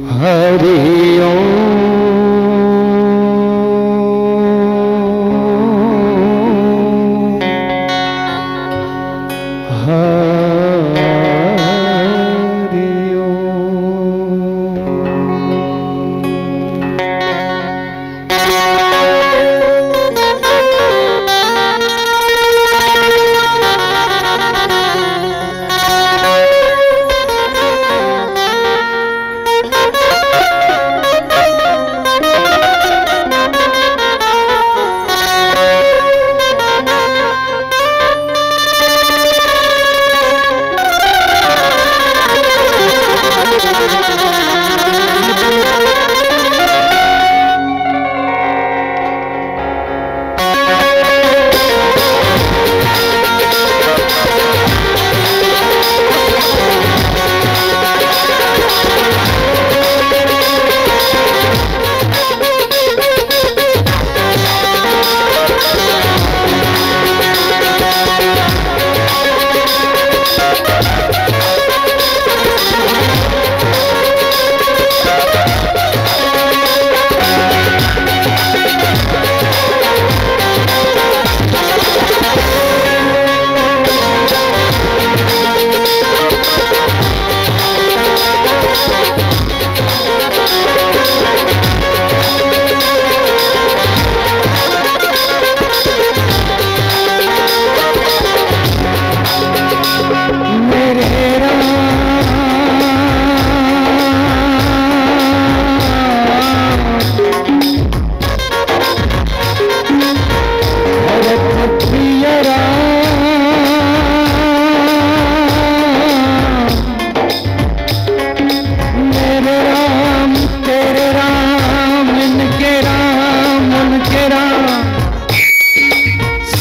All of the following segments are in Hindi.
हरि ओम।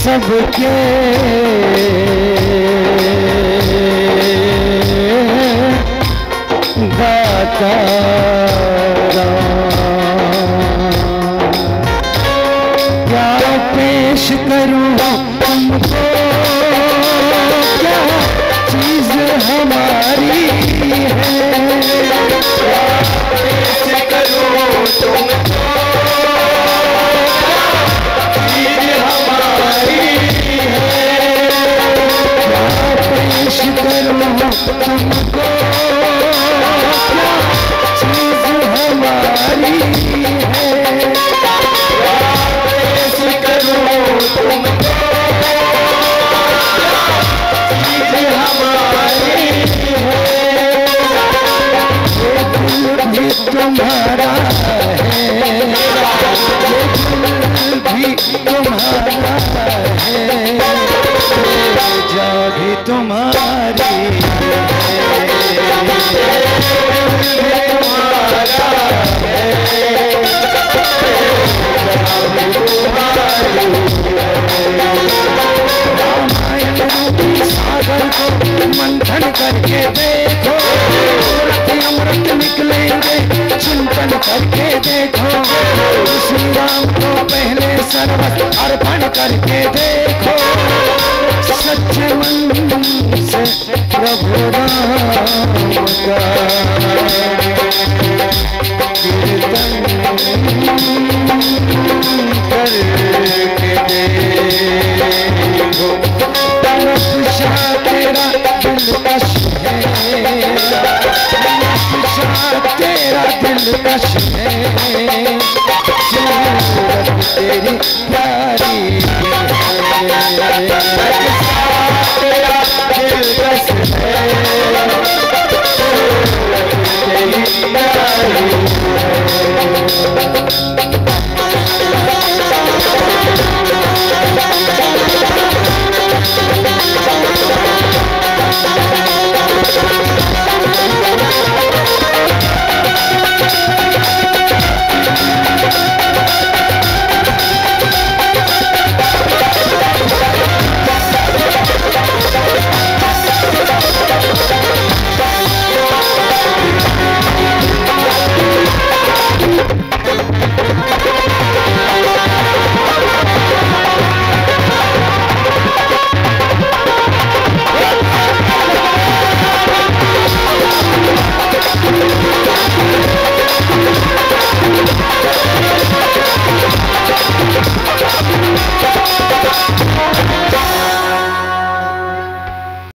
सबके दाता क्या पेश करूं तुमको, क्या चीज हमारी है, क्या पेश करूं तुमको, चीज हमारी पेश करूं तुमको, क्या चीज हमारी है, पेश करूं तुमको, चीज हमारी है, ये दिल भी तुम्हारा है, ये दिल भी तुम्हारा है, जा भी तुम्हारी रामायण रूपी सागर को मंथन करके देखो, अमृत निकलेंगे चिंतन करके देखो, श्री राम को पहले सर्वस्व अर्पण करके देखो, सच्चे मन से प्रभु राम का कीर्तन करके देखो, तमस्या तेरा दिलकश है, तमस्या तेरा दिलकश है, सूरत तेरी प्यारी तेरा दिलकश है, तेरी प्यारी